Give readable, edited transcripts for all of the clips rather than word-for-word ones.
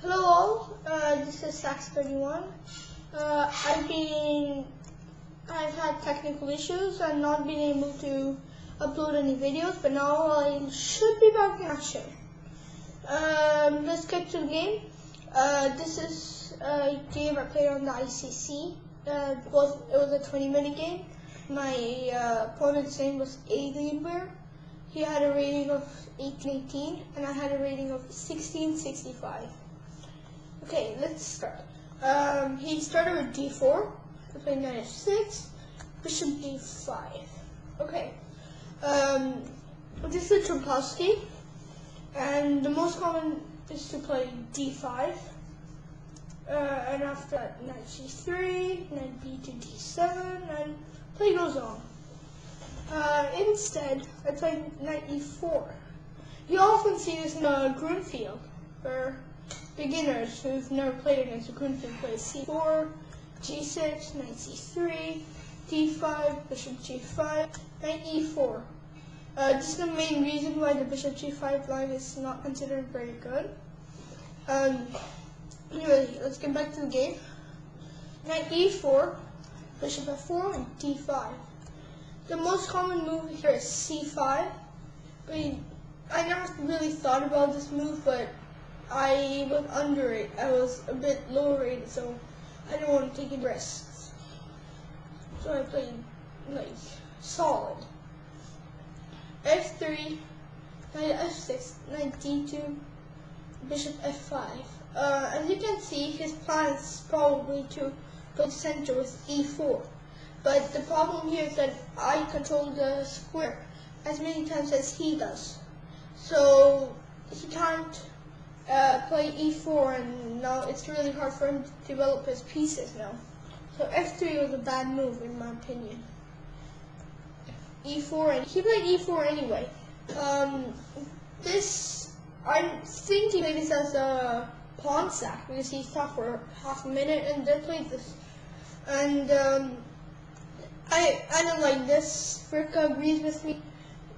Hello all, this is Sax31. I've had technical issues and not been able to upload any videos, but now I should be back in action. Let's get to the game. This is a game I played on the ICC. It was a 20-minute game. My opponent's name was AlienWare. He had a rating of 1818 and I had a rating of 1665. Okay, let's start. He started with d4, I played knight f6, bishop d5. Okay, this is Tromkowski, and the most common is to play d5, and after that knight c3, knight b to d7, and play goes on. Instead, I played knight e4. You often see this in a Grunfield, where beginners who've never played against a Grunfield play c4, g6, knight c3, d5, bishop g5, knight e4. This is the main reason why the bishop g5 line is not considered very good. Anyway, let's get back to the game. Knight e4, bishop f4, and d5. The most common move here is c5. I never really thought about this move, but I was underrated. I was a bit lower rated, so I didn't want to take any risks. So I played like solid. f3, knight f6, knight d2, bishop f5. As you can see, his plan is probably to go center with e4. But the problem here is that I control the square as many times as he does. So he can't play e4, and now it's really hard for him to develop his pieces now. So f3 was a bad move in my opinion. e4, and he played e4 anyway. I think he played this as a pawn sack because he stopped for half a minute and then played this. And I don't like this. Fricka agrees with me.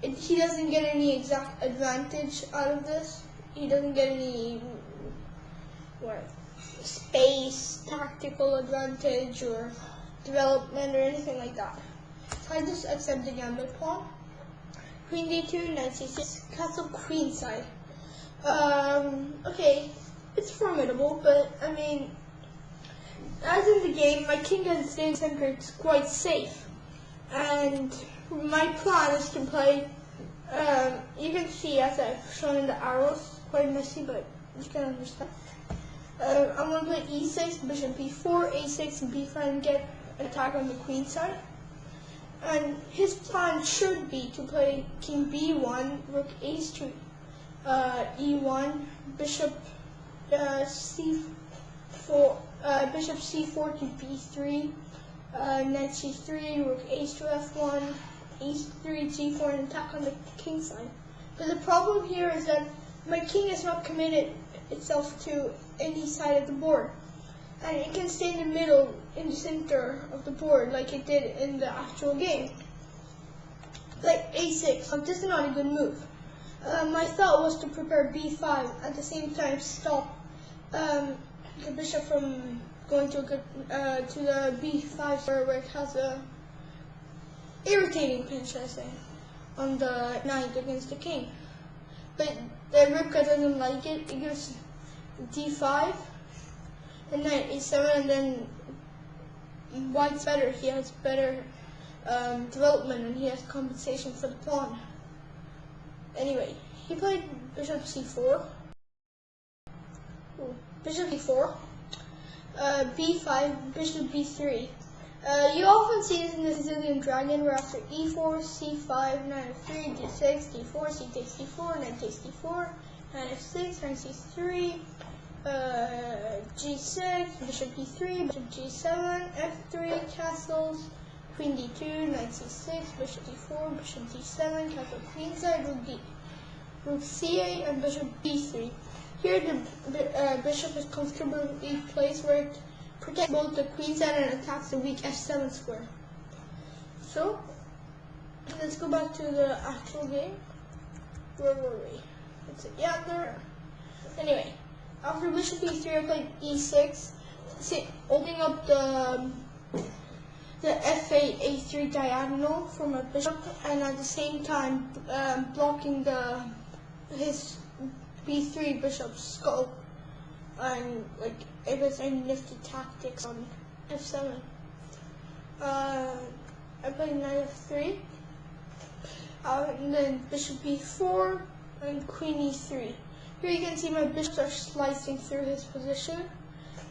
He doesn't get any exact advantage out of this. He doesn't get any space, tactical advantage, or development, or anything like that. So I just accept the gambit pawn. Queen d2, knight c6, castle queenside. Okay, it's formidable, but I mean, as in the game, my king can stay in center. It's quite safe, and my plan is to play. You can see, as I've shown in the arrows, quite messy, but you can understand. I'm going to play e6, bishop b4, a6, and b5, and get an attack on the queen side. And his plan should be to play king b1, rook a3, e1, bishop c4, bishop c4 to b3, knight c3, rook a2, f1, e3, g4, and attack on the king side. But the problem here is that my king is not committed itself to any side of the board, and it can stay in the middle, in the center of the board, like it did in the actual game. Like a6, but this is not a good move. My thought was to prepare b5, at the same time stop the bishop from going to the b5 where it has a irritating pinch, I say, on the knight against the king. But the Rivka doesn't like it. It gives d5, and knight a7, and then white's better. He has better development, and he has compensation for the pawn. Anyway, he played bishop c4, bishop e4, b5, bishop b3. You often see this in the Sicilian Dragon, where after e4, c5, knight f3, d6, d4, c takes d4, knight takes d4, knight f6, knight c3, g6, bishop e3, bishop g7, f3, castles, queen d2, knight c6, bishop d4, bishop d7, castle queenside, rook c8, and bishop b3. Here the bishop is comfortably placed where it protects both the queenside and attacks the weak f7 square. So, let's go back to the actual game. Where were we? Let's see. Yeah, there. Anyway, After bishop e3, I played e6. See, opening up the f8, a3 diagonal for my bishop, and at the same time blocking his b3 bishop's skull. And like it was a nifty tactics on f7. I played knight f3, and then bishop b4 and queen e3. Here you can see my bishops are slicing through his position,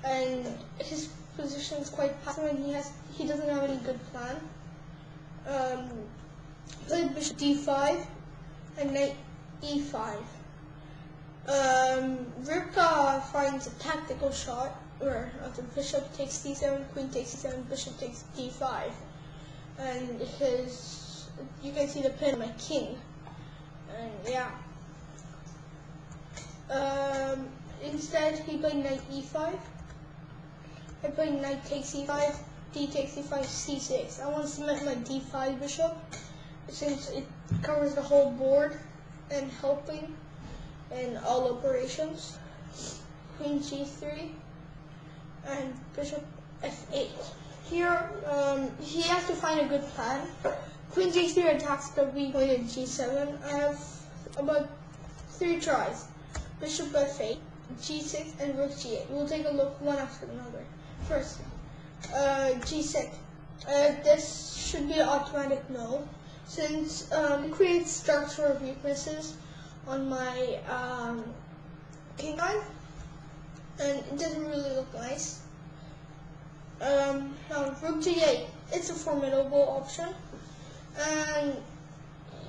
and his position is quite passive, and he doesn't have any good plan. Played bishop d5 and knight e5. Rivka finds a tactical shot where the bishop takes d7, queen takes d7, bishop takes d5, and you can see the pin of my king, and yeah. Instead, he played knight e5. I played knight takes e5, d takes e5, c6. I want to cement my d5 bishop since it covers the whole board and helping in all operations. Queen g3 and bishop f8. Here, he has to find a good plan. Queen g3 attacks the weak point at g7. I have about 3 tries. Bishop f8, g6, and rook g8. We'll take a look one after another. First, g6. This should be an automatic no, since it creates structural weaknesses on my king line, and it doesn't really look nice. Now, rook g8. It's a formidable option, and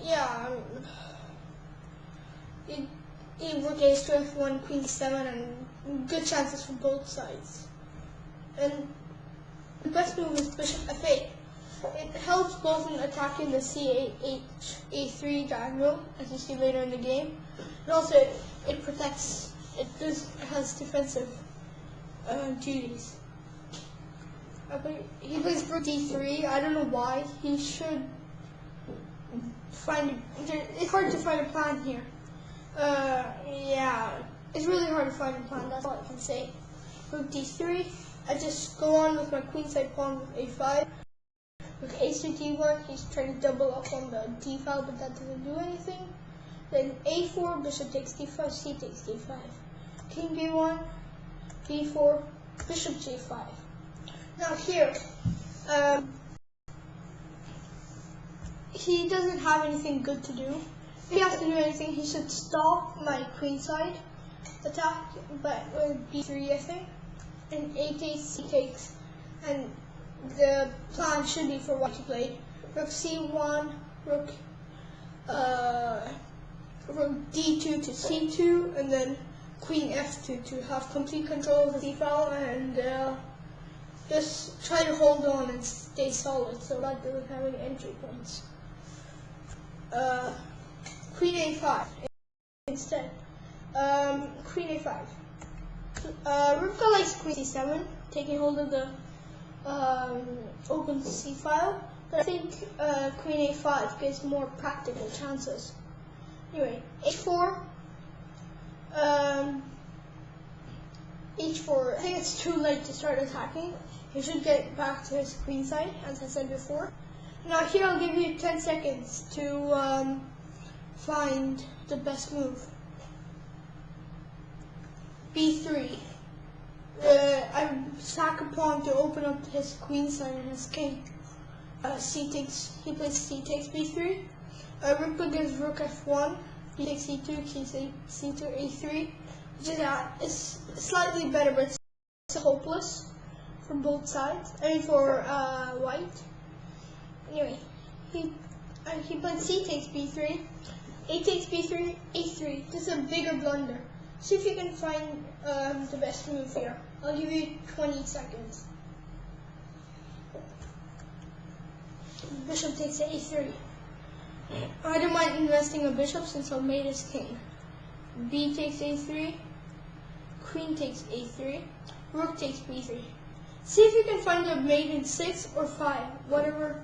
yeah, rook a to f1, queen c7, and good chances for both sides. And the best move is bishop f8. It helps both in attacking the c8, a3 diagonal, as you see later in the game, and also it protects. It has defensive duties. He plays rook d3. I don't know why. He should find. It's hard to find a plan here. Yeah, it's really hard to find a plan, that's all I can say. Rook d3, I just go on with my queenside pawn with a5. With ace to d1, he's trying to double up on the d file, but that doesn't do anything. Then a4, bishop takes d5, c takes d5. King b1, b4, bishop j5. Now here, he doesn't have anything good to do. If he has to do anything, he should stop my queenside attack, but with b3, I think, and a takes, c takes, and the plan should be for white to play rook c1, rook d2 to c2, and then queen f2 to have complete control of the c file, and just try to hold on and stay solid so that they don't have any entry points. Queen a5 instead. Queen a5. Rivka likes queen c7, taking hold of the open c file, but I think queen a5 gives more practical chances. Anyway, h4. h4. I think it's too late to start attacking. He should get back to his queen side, as I said before. Now here I'll give you 10 seconds to find the best move. b3. I sack a pawn to open up his queen side and his king. He plays c takes b3. Rivka gives rook f1. He takes c2, king c2, a3. Which is slightly better, but it's hopeless for both sides. I mean for white. Anyway, he played c takes b3. A takes b3, a3. This is a bigger blunder. See if you can find the best move here. I'll give you 20 seconds. Bishop takes a3. I don't mind investing a bishop since I've made his king. B takes a3. Queen takes a3. Rook takes b3. See if you can find a mate in 6 or 5, whatever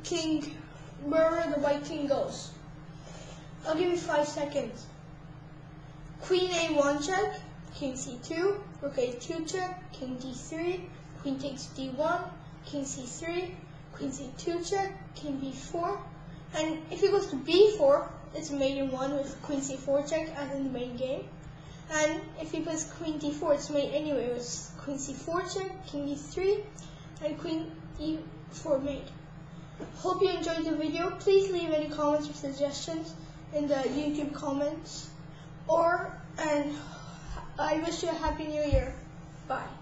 king, wherever the white king goes. I'll give you 5 seconds. queen a1 check, king c2, rook a2 check, king d3, queen takes d1, king c3, queen c2 check, king b4, and if he goes to b4, it's mate in 1 with queen c4 check as in the main game. And if he plays queen d4, it's mate anyway with queen c4 check, king e3, and queen e4 mate. Hope you enjoyed the video. Please leave any comments or suggestions in the YouTube comments. And I wish you a happy new year. Bye.